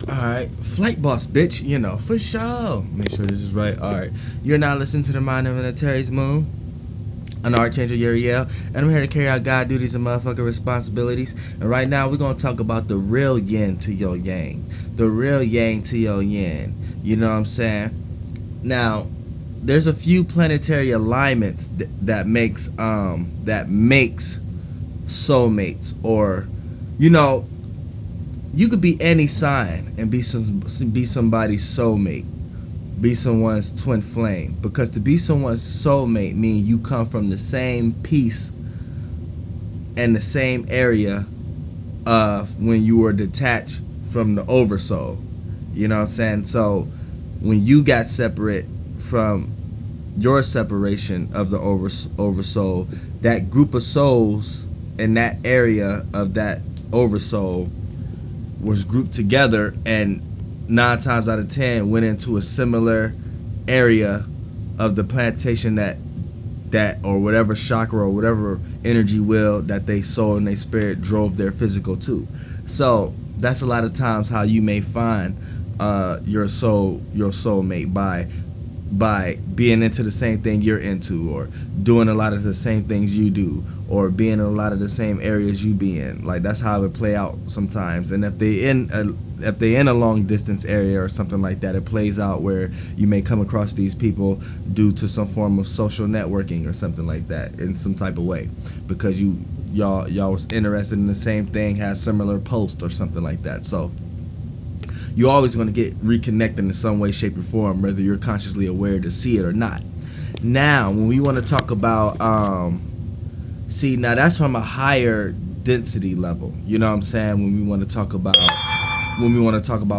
Alright, flight boss, bitch, you know, for sure. Make sure this is right. Alright, you're now listening to the Mind of Planetary's Moon. An Archangel Uriel, and I'm here to carry out God duties and motherfucking responsibilities. And right now, we're gonna talk about the real yin to your yang, the real yang to your yin. You know what I'm saying? Now, there's a few planetary alignments that makes soulmates, or you know, you could be any sign and be somebody's soulmate, be someone's twin flame, because to be someone's soulmate means you come from the same piece and the same area of when you were detached from the oversoul. You know what I'm saying? So when you got separate from your separation of the oversoul, that group of souls in that area of that oversoul was grouped together, and 9 times out of 10 went into a similar area of the plantation that or whatever chakra or whatever energy wheel that they soul and they spirit drove their physical to. So that's a lot of times how you may find your soulmate, by being into the same thing you're into, or doing a lot of the same things you do, or being in a lot of the same areas you be in. Like, that's how it play out sometimes. And if they in a long distance area or something like that, it plays out where you may come across these people due to some form of social networking or something like that in some type of way, because y'all was interested in the same thing, had similar posts or something like that. So you're always going to get reconnected in some way, shape, or form, whether you're consciously aware to see it or not. Now, when we want to talk about, now that's from a higher density level. You know what I'm saying? When we want to talk about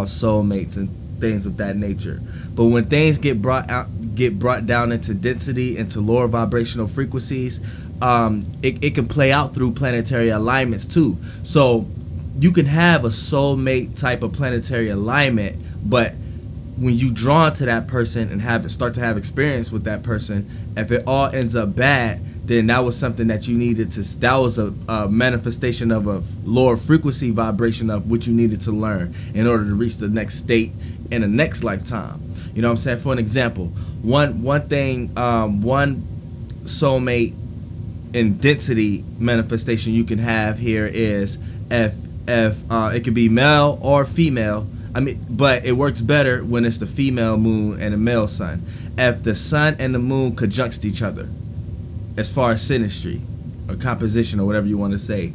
soulmates and things of that nature. But when things get brought down into density, into lower vibrational frequencies, it can play out through planetary alignments too. So you can have a soulmate type of planetary alignment, but when you draw into that person and start to have experience with that person, if it all ends up bad, then that was something that you needed to, that was a manifestation of a lower frequency vibration of what you needed to learn in order to reach the next state in the next lifetime. You know what I'm saying? For an example, one soulmate in density manifestation you can have here is if it could be male or female. I mean, but it works better when it's the female moon and the male sun. If the sun and the moon conjunct each other, as far as synastry or composition or whatever you want to say,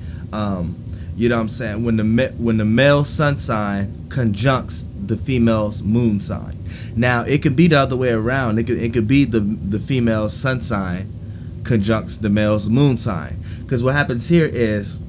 you know what I'm saying? When the male sun sign conjuncts the female's moon sign. Now it could be the other way around. It could be the female sun sign conjuncts the male's moon sign. Because what happens here is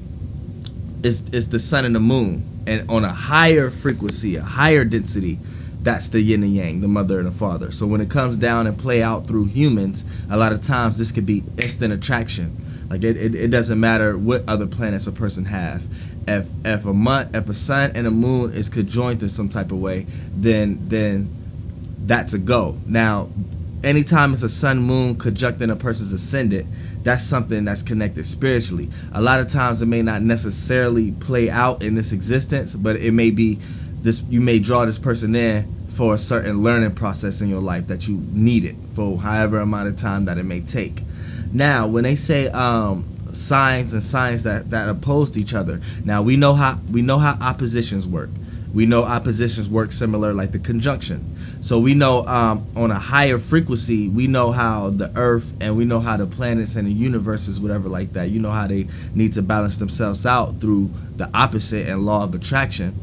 the sun and the moon, and on a higher frequency, a higher density, that's the yin and yang, the mother and the father. So when it comes down and play out through humans, a lot of times this could be instant attraction. Like it doesn't matter what other planets a person have. If a sun and a moon is conjoined in some type of way, then that's a go. Now, anytime it's a sun moon conjuncting a person's ascendant, that's something that's connected spiritually. A lot of times it may not necessarily play out in this existence, but it may be this, you may draw this person in for a certain learning process in your life that you needed for however amount of time that it may take. Now, when they say signs and signs that oppose each other, now we know how oppositions work. We know oppositions work similar like the conjunction. So we know on a higher frequency, we know how the earth and we know how the planets and the universes, whatever like that, you know how they need to balance themselves out through the opposite and law of attraction.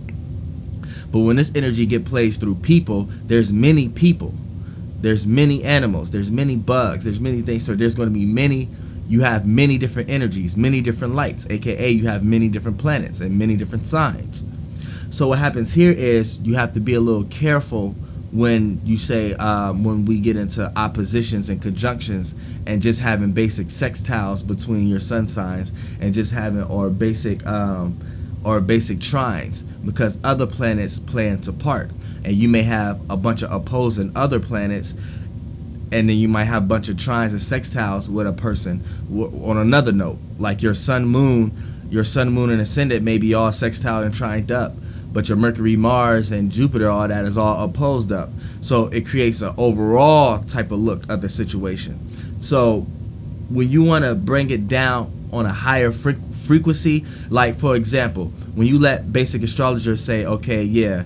But when this energy get placed through people, there's many people, there's many animals, there's many bugs, there's many things. So there's going to be you have many different energies, many different lights, aka you have many different planets and many different signs. So what happens here is you have to be a little careful when you say when we get into oppositions and conjunctions and just having basic sextiles between your sun signs and just having basic trines, because other planets play into part, and you may have a bunch of opposing other planets, and then you might have a bunch of trines and sextiles with a person on another note, like your sun moon your sun, moon, and ascendant may be all sextile and trined up, but your Mercury, Mars, and Jupiter, all that is all opposed up. So it creates an overall type of look of the situation. So when you want to bring it down on a higher frequency, like for example, when you let basic astrologers say, okay, yeah,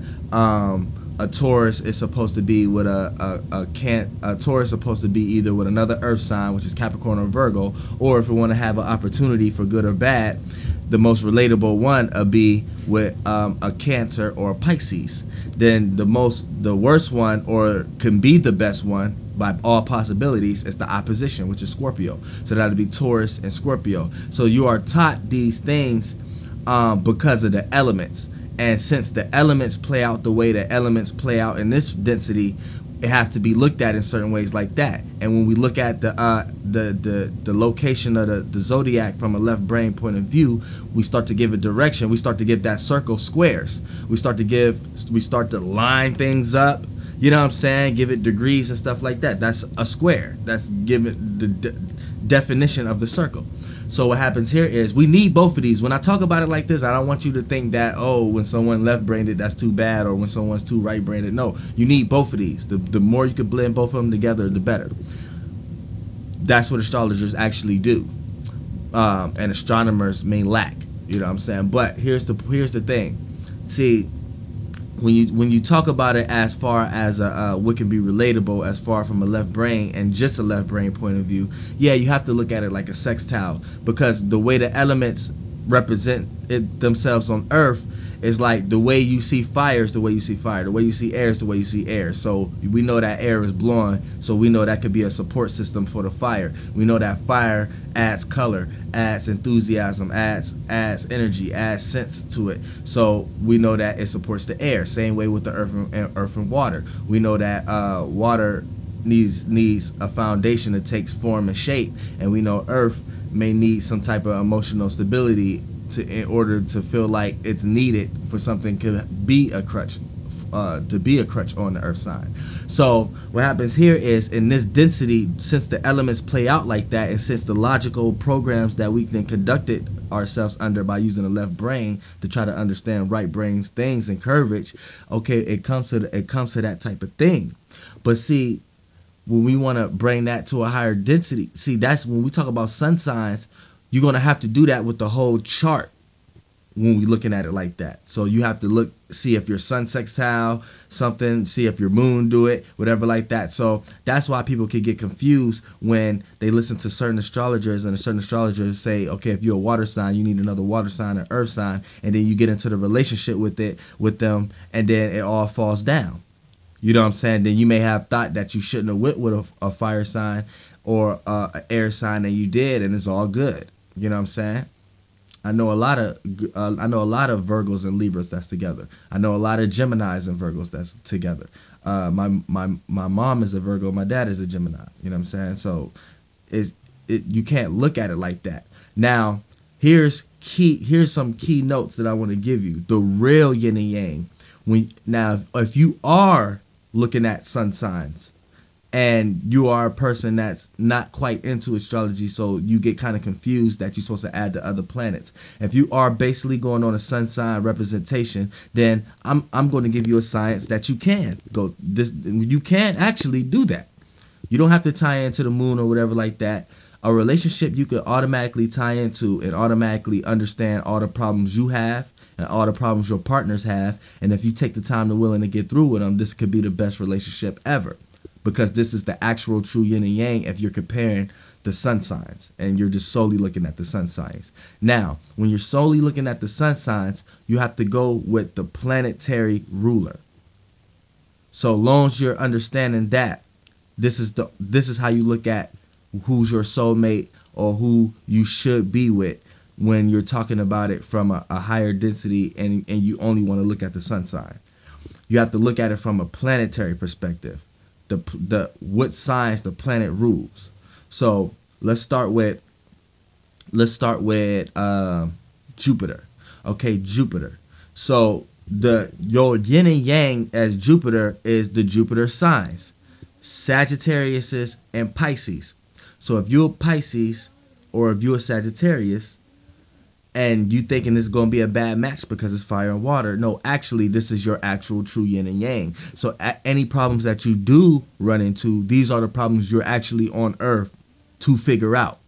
a Taurus is supposed to be with a Taurus is supposed to be either with another Earth sign, which is Capricorn or Virgo, or if you want to have an opportunity for good or bad, the most relatable one would be with a Cancer or a Pisces. Then the worst one, or can be the best one by all possibilities, is the opposition, which is Scorpio. So that would be Taurus and Scorpio. So you are taught these things because of the elements. And since the elements play out the way the elements play out in this density, it has to be looked at in certain ways like that. And when we look at the location of the zodiac from a left brain point of view, we start to give it direction. We start to give that circle squares. We start to line things up. You know what I'm saying? Give it degrees and stuff like that. That's a square. That's giving the definition of the circle. So what happens here is we need both of these. When I talk about it like this, I don't want you to think that, oh, when someone left-brained, that's too bad, or when someone's too right-brained. No, you need both of these. The more you can blend both of them together, the better. That's what astrologers actually do, and astronomers may lack. You know what I'm saying? But here's the thing. See, when you talk about it as far as what can be relatable as far from a left brain and just a left brain point of view, yeah, you have to look at it like a sextile, because the way the elements represent themselves on Earth is like the way you see fire is the way you see fire, the way you see air is the way you see air. So we know that air is blowing, so we know that could be a support system for the fire. We know that fire adds color, adds enthusiasm, adds energy, adds sense to it. So we know that it supports the air. Same way with the earth and water. We know that water needs a foundation that takes form and shape, and we know earth may need some type of emotional stability in order to feel like it's needed for something to be a crutch on the earth sign. So what happens here is, in this density, since the elements play out like that, and since the logical programs that we can conduct it ourselves under by using the left brain to try to understand right brain's things and curvage, okay, it comes to that type of thing. But see, when we want to bring that to a higher density, see, that's when we talk about sun signs. You're going to have to do that with the whole chart when we're looking at it like that. So you have to see if your sun sextile something, see if your moon do it, whatever like that. So that's why people can get confused when they listen to certain astrologers, and certain astrologers say, okay, if you're a water sign, you need another water sign or earth sign, and then you get into the relationship with them, and then it all falls down. You know what I'm saying? Then you may have thought that you shouldn't have went with a fire sign or an air sign, and you did, and it's all good. You know what I'm saying? I know a lot of Virgos and Libras that's together. I know a lot of Geminis and Virgos that's together. My mom is a Virgo. My dad is a Gemini. You know what I'm saying? So you can't look at it like that. Now, here's some key notes that I want to give you. The real yin and yang. If you are looking at sun signs, and you are a person that's not quite into astrology, so you get kind of confused that you're supposed to add the other planets. If you are basically going on a sun sign representation, then I'm going to give you a science that you can go this. You can actually do that. You don't have to tie into the moon or whatever like that. A relationship you could automatically tie into and automatically understand all the problems you have and all the problems your partners have. And if you take the time to willing to get through with them, this could be the best relationship ever. Because this is the actual true yin and yang if you're comparing the sun signs and you're just solely looking at the sun signs. Now, when you're solely looking at the sun signs, you have to go with the planetary ruler. So long as you're understanding that, this is how you look at who's your soulmate or who you should be with when you're talking about it from a higher density, and you only want to look at the sun sign. You have to look at it from a planetary perspective. What signs the planet rules. So let's start with Jupiter. Okay, Jupiter. So your yin and yang as Jupiter is the Jupiter signs, Sagittarius and Pisces. So if you're a Pisces or if you're a Sagittarius, and you thinking this is going to be a bad match because it's fire and water. No, actually, this is your actual true yin and yang. So any problems that you do run into, these are the problems you're actually on earth to figure out.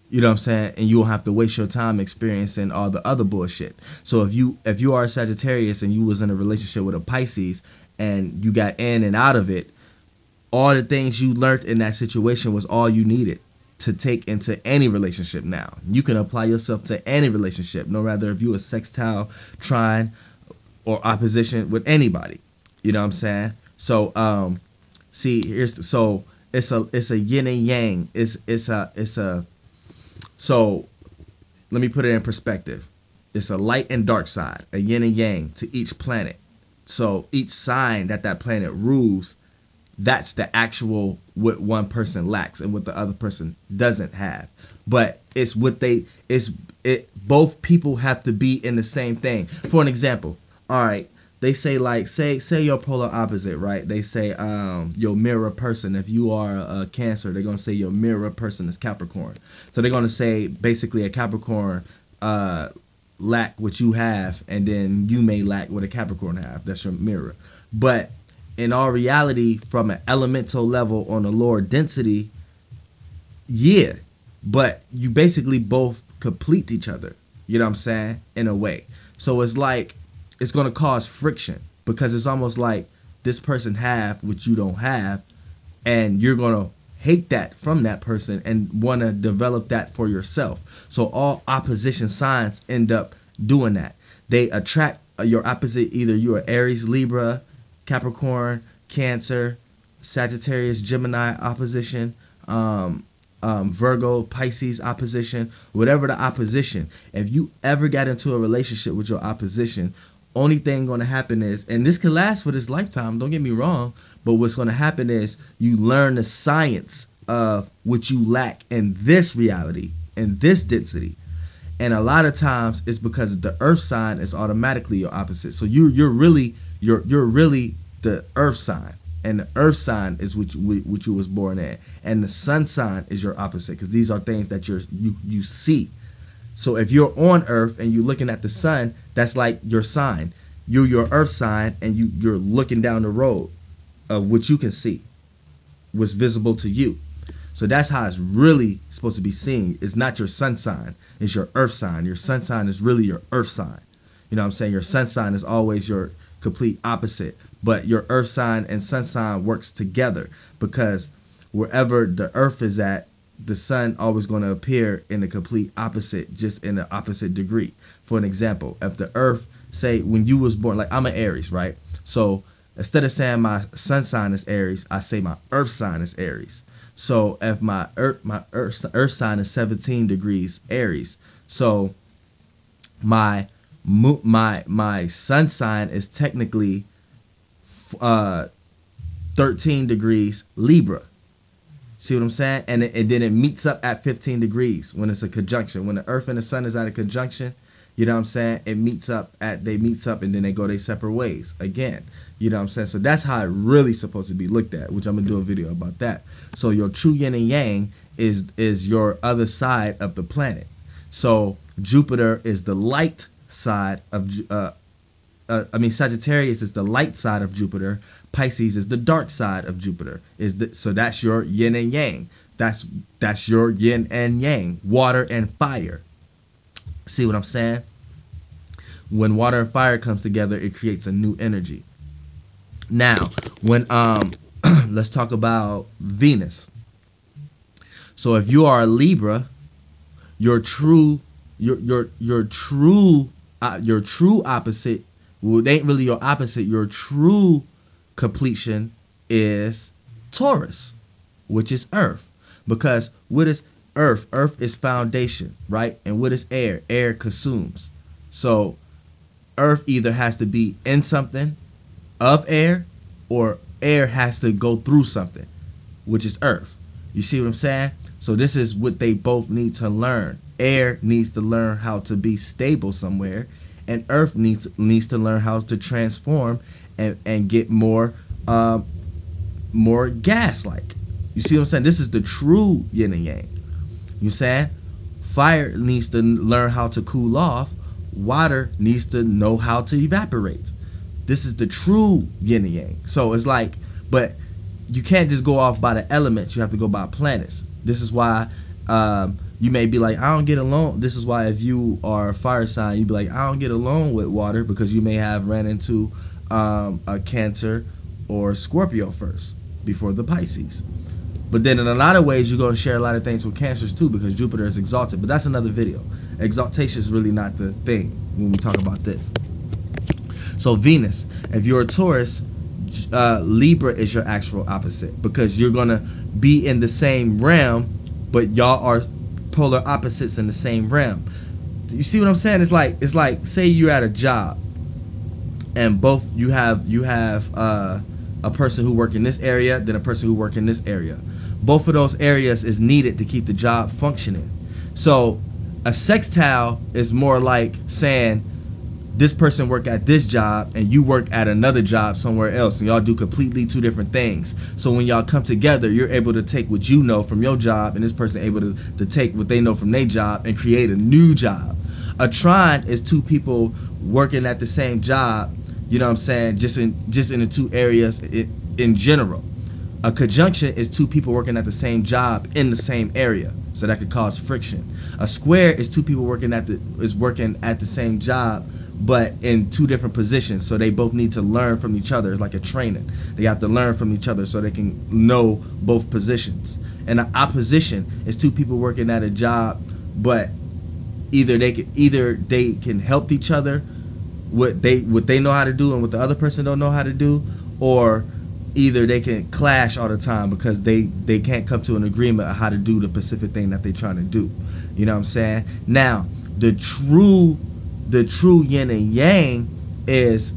You know what I'm saying? And you won't have to waste your time experiencing all the other bullshit. So if you are a Sagittarius and you was in a relationship with a Pisces and you got in and out of it, all the things you learned in that situation was all you needed to take into any relationship now. You can apply yourself to any relationship, no matter if you a sextile, trine, or opposition with anybody. You know what I'm saying? So see, so it's a yin and yang. It's a so let me put it in perspective. It's a light and dark side, a yin and yang to each planet. So each sign that planet rules, that's the actual what one person lacks and what the other person doesn't have. But it's what both people have to be in the same thing. For an example, all right, they say like say your polar opposite, right? They say your mirror person. If you are a Cancer, they're gonna say your mirror person is Capricorn. So they're gonna say basically a Capricorn lack what you have, and then you may lack what a Capricorn have. That's your mirror. But in all reality, from an elemental level on a lower density, yeah, but you basically both complete each other. You know what I'm saying? In a way. So it's like it's gonna cause friction because it's almost like this person have what you don't have, and you're gonna hate that from that person and want to develop that for yourself. So all opposition signs end up doing that. They attract your opposite. Either you are Aries, Libra, Capricorn, Cancer, Sagittarius, Gemini opposition, Virgo, Pisces opposition, whatever the opposition. If you ever got into a relationship with your opposition, only thing going to happen is, and this could last for this lifetime, don't get me wrong, but what's going to happen is you learn the science of what you lack in this reality, in this density. And a lot of times it's because the earth sign is automatically your opposite. So you're really the earth sign, and the earth sign is what you was born in, and the sun sign is your opposite, because these are things that you see. So if you're on earth and you're looking at the sun, that's like your sign. You're your earth sign, and you're looking down the road of what you can see, what's visible to you. So that's how it's really supposed to be seen. It's not your sun sign, it's your earth sign. Your sun sign is really your earth sign. You know what I'm saying? Your sun sign is always your complete opposite, but your earth sign and sun sign works together, because wherever the earth is at, the sun always going to appear in the complete opposite, just in the opposite degree. For an example, if the earth, say when you was born, like I'm an Aries, right? So instead of saying my sun sign is Aries, I say my earth sign is Aries. So if my earth sign is 17 degrees Aries, so my sun sign is technically 13 degrees Libra. See what I'm saying? And then it meets up at 15 degrees when it's a conjunction. When the earth and the sun is at a conjunction, you know what I'm saying? They meets up and then they go their separate ways again. You know what I'm saying? So that's how it really supposed to be looked at, which I'm gonna do a video about that. So your true yin and yang is your other side of the planet. So Jupiter is the light side of Sagittarius is the light side of Jupiter. Pisces is the dark side of Jupiter. So that's your yin and yang. That's your yin and yang, water and fire. See what I'm saying? When water and fire comes together, it creates a new energy. Now, when let's talk about Venus. So if you are a Libra, your true opposite, well, it ain't really your opposite, your true completion is Taurus, which is earth. Because what is earth? Earth is foundation, right? And what is air? Air consumes. So earth either has to be in something of air, or air has to go through something, which is earth. You see what I'm saying? So this is what they both need to learn. Air needs to learn how to be stable somewhere, and earth needs to learn how to transform and get more gas like. You see what I'm saying? This is the true yin and yang. You saying? Fire needs to learn how to cool off. Water needs to know how to evaporate. This is the true yin and yang. So it's like, but you can't just go off by the elements. You have to go by planets. This is why you may be like, I don't get along. This is why if you are a fire sign, you'd be like, I don't get along with water, because you may have ran into a Cancer or Scorpio first before the Pisces. But then in a lot of ways, you're going to share a lot of things with Cancers too, because Jupiter is exalted. But that's another video. Exaltation is really not the thing when we talk about this. So Venus, if you're a Taurus, Libra is your actual opposite, because you're going to be in the same realm, but y'all are polar opposites in the same realm. You see what I'm saying? It's like say you're at a job, and both you have a person who work in this area, then a person who work in this area. Both of those areas is needed to keep the job functioning. So a sextile is more like saying this person work at this job and you work at another job somewhere else, and y'all do completely two different things. So when y'all come together, you're able to take what you know from your job, and this person able to take what they know from their job and create a new job. A trine is two people working at the same job, you know what I'm saying, just in the two areas in general. A conjunction is two people working at the same job in the same area, so that could cause friction. A square is two people working at the same job, but in two different positions, so they both need to learn from each other. It's like a training. They have to learn from each other so they can know both positions. And an opposition is two people working at a job, but either they can help each other, what they know how to do and what the other person don't know how to do, or either they can clash all the time because they can't come to an agreement of how to do the specific thing that they're trying to do. You know what I'm saying? Now, the true yin and yang is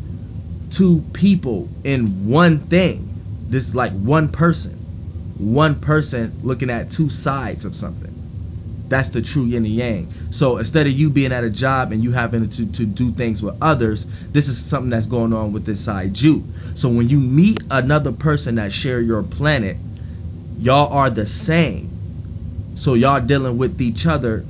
two people in one thing. This is like one person looking at two sides of something. That's the true yin and yang. So instead of you being at a job and you having to do things with others, this is something that's going on with inside you. So when you meet another person that share your planet, y'all are the same. So y'all dealing with each other,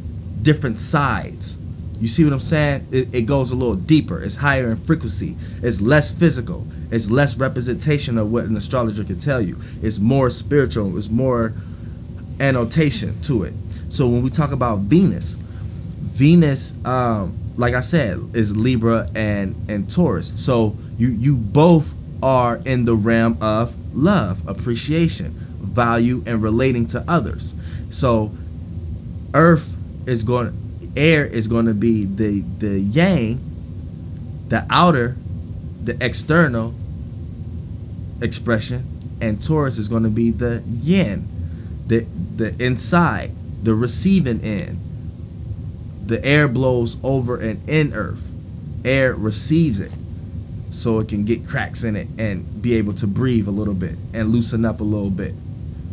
different sides. You see what I'm saying? It goes a little deeper. It's higher in frequency. It's less physical. It's less representation of what an astrologer can tell you. It's more spiritual. It's more annotation to it. So when we talk about Venus, like I said, is Libra and Taurus. So you both are in the realm of love, appreciation, value, and relating to others. So air is going to be the yang, the outer, the external expression, and Taurus is going to be the yin, the inside, the receiving end. The air blows over and in earth. Air receives it so it can get cracks in it and be able to breathe a little bit and loosen up a little bit,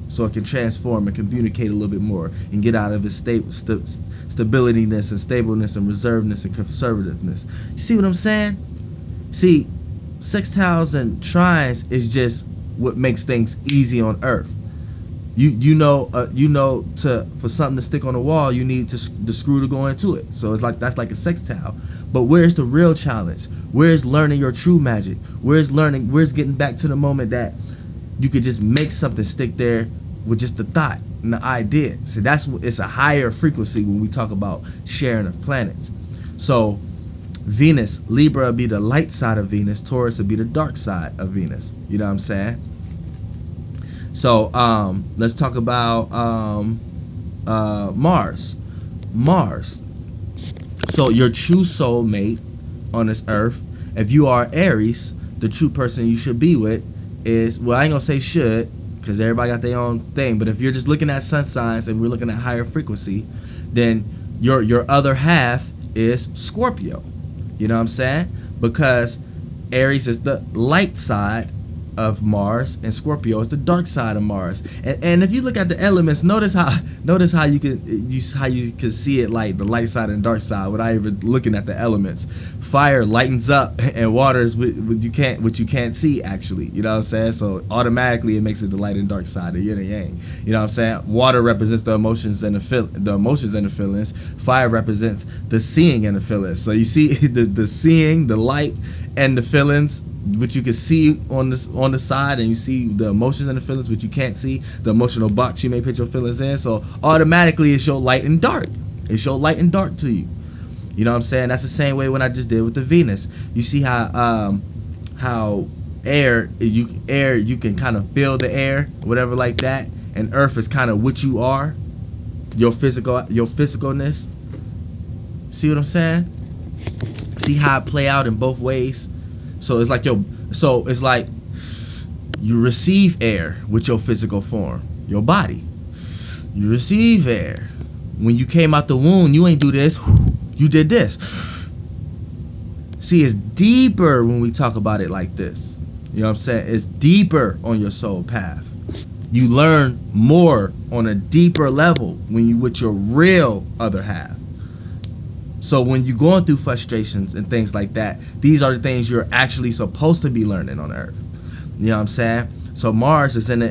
so it can transform and communicate a little bit more and get out of its stabilityness and stableness and reservedness and conservativeness. You see what I'm saying? See, sextiles and trines is just what makes things easy on earth. For something to stick on the wall, you need the screw to go into it. So that's like a sextile. But where's the real challenge? Where's learning your true magic? Where's getting back to the moment that you could just make something stick there with just the thought and the idea? So it's a higher frequency when we talk about sharing of planets. So Venus, Libra would be the light side of Venus. Taurus would be the dark side of Venus. You know what I'm saying? So let's talk about Mars. So your true soulmate on this earth, if you are Aries, the true person you should be with is, well, I ain't gonna say should, because everybody got their own thing, but if you're just looking at sun signs and we're looking at higher frequency, then your other half is Scorpio. You know what I'm saying? Because Aries is the light side of Mars, and Scorpio is the dark side of Mars. And if you look at the elements, notice how you can see it, like the light side and dark side, without even looking at the elements. Fire lightens up, and water is what you can't see, actually. You know what I'm saying? So automatically it makes it the light and dark side, the yin and yang. You know what I'm saying? Water represents the emotions and the feelings. Fire represents the seeing and the feelings. So you see the seeing, the light, and the feelings, which you can see on the side, and you see the emotions and the feelings, which you can't see, the emotional box you may put your feelings in. So automatically it shows light and dark. It shows light and dark to you. You know what I'm saying? That's the same way when I just did with the Venus. You see how air you can kind of feel the air, whatever like that, and earth is kind of what you are, your physicalness. See what I'm saying? See how it play out in both ways. So it's like you receive air with your physical form, your body. You receive air. When you came out the womb, you ain't do this. You did this. See, it's deeper when we talk about it like this. You know what I'm saying? It's deeper on your soul path. You learn more on a deeper level when you with your real other half. So when you're going through frustrations and things like that, these are the things you're actually supposed to be learning on Earth. You know what I'm saying? So Mars is in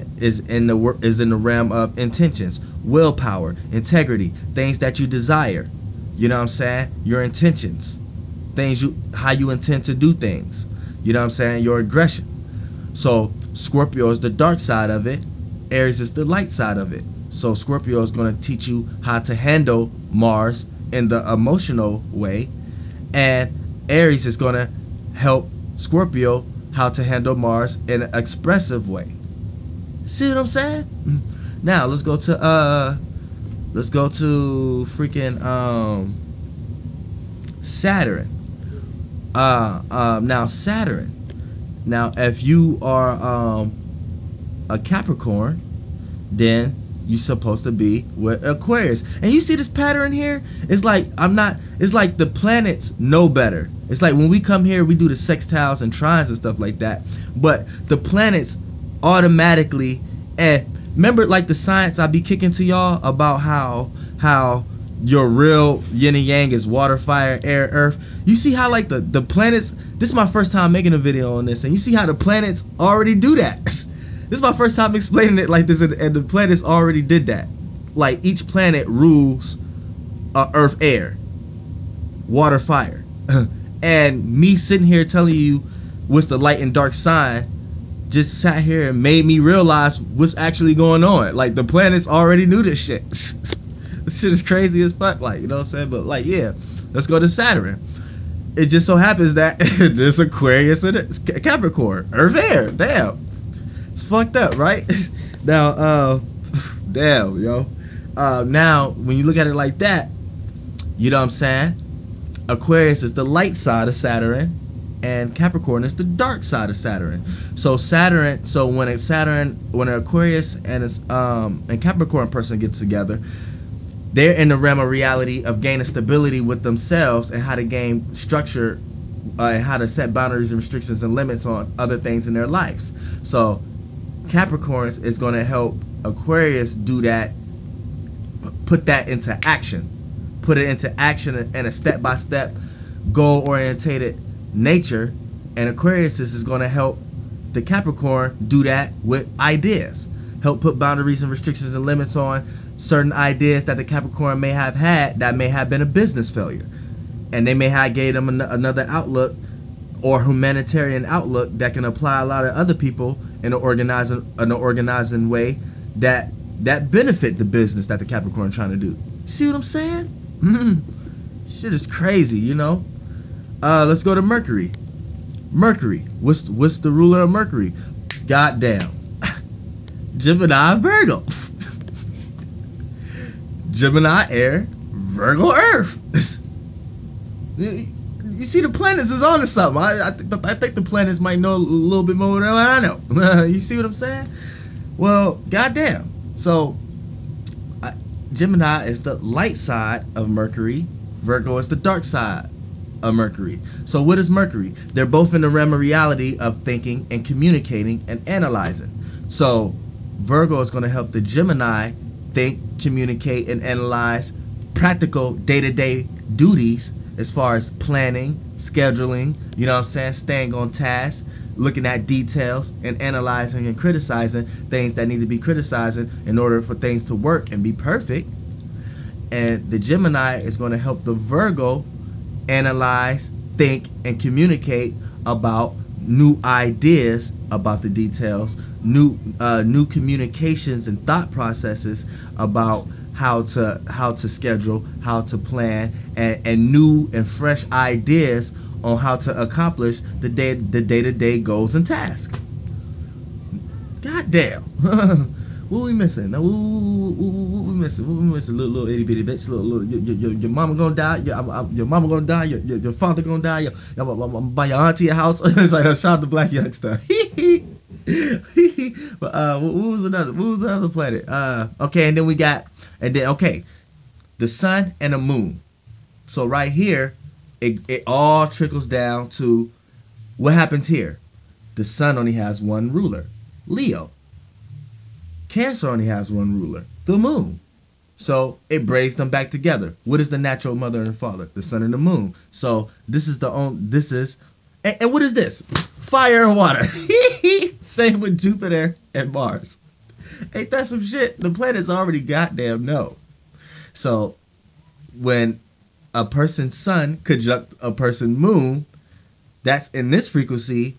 the realm of intentions, willpower, integrity, things that you desire. You know what I'm saying? Your intentions, how you intend to do things. You know what I'm saying? Your aggression. So Scorpio is the dark side of it. Aries is the light side of it. So Scorpio is going to teach you how to handle Mars in the emotional way, and Aries is going to help Scorpio how to handle Mars in an expressive way. See what I'm saying? Now let's go to freaking Saturn. Now Saturn. Now if you are a Capricorn, then you're supposed to be with Aquarius. And you see this pattern here? It's like the planets know better. It's like when we come here, we do the sextiles and trines and stuff like that. But the planets automatically, and remember like the science I be kicking to y'all about how your real yin and yang is water, fire, air, earth. You see how like the planets, this is my first time making a video on this, and you see how the planets already do that. This is my first time explaining it like this, and the planets already did that. Like each planet rules earth, air, water, fire. And me sitting here telling you what's the light and dark sign just sat here and made me realize what's actually going on. Like the planets already knew this shit. This shit is crazy as fuck, like, you know what I'm saying? But like, yeah, let's go to Saturn. It just so happens that there's Aquarius and Capricorn, earth, air. Damn. It's fucked up, right? Now, damn, yo. Now, when you look at it like that, you know what I'm saying? Aquarius is the light side of Saturn, and Capricorn is the dark side of Saturn. So when an Aquarius and Capricorn person gets together, they're in the realm of reality of gaining stability with themselves and how to gain structure and how to set boundaries and restrictions and limits on other things in their lives. So Capricorns is going to help Aquarius do that, put that into action, put it into action in a step-by-step, goal-orientated nature, and Aquarius is going to help the Capricorn do that with ideas, help put boundaries and restrictions and limits on certain ideas that the Capricorn may have had that may have been a business failure, and they may have gave them another outlook or humanitarian outlook that can apply a lot of other people in an organizing way that benefit the business that the Capricorn trying to do. See what I'm saying? Shit is crazy, you know. Let's go to Mercury. Mercury, what's the ruler of Mercury? Goddamn, Gemini, Virgo. Gemini, air, Virgo, earth. You see, the planets is on to something. I think the planets might know a little bit more than I know. You see what I'm saying? Well, goddamn. So, Gemini is the light side of Mercury. Virgo is the dark side a Mercury. So what is Mercury? They're both in the realm of reality of thinking and communicating and analyzing. So Virgo is going to help the Gemini think, communicate, and analyze practical day-to-day duties as far as planning, scheduling, you know what I'm saying, staying on task, looking at details, and analyzing and criticizing things that need to be criticizing in order for things to work and be perfect. And the Gemini is going to help the Virgo analyze, think, and communicate about new ideas about the details, new communications and thought processes about how to schedule, how to plan, and new and fresh ideas on how to accomplish the day-to-day goals and tasks. God damn. What we missing? What we missing? What we missing? Little itty bitty bitch. Your mama gonna die. Your mama gonna die. Your father gonna die. Buy your auntie a house. It's like a shout to black youngster. But what was another? What was the other planet? Okay, and then we got, the sun and the moon. So right here, it all trickles down to what happens here. The sun only has one ruler, Leo. Cancer only has one ruler, the moon. So it brings them back together. What is the natural mother and father? The sun and the moon. So this is and what is this? Fire and water. Same with Jupiter and Mars. Ain't that some shit? The planets already goddamn know. So when a person's sun conjunct a person's moon, that's in this frequency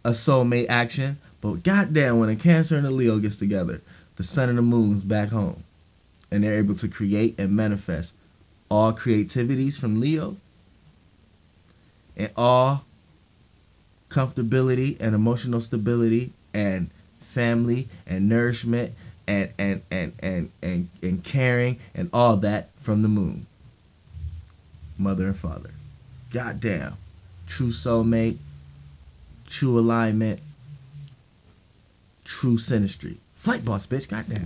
a soulmate action. But goddamn, when a Cancer and a Leo gets together, the sun and the moon's back home. And they're able to create and manifest all creativities from Leo and all comfortability and emotional stability and family and nourishment and caring and all that from the moon. Mother and father. Goddamn. True soulmate, true alignment, true synastry. Flight boss, bitch. Goddamn.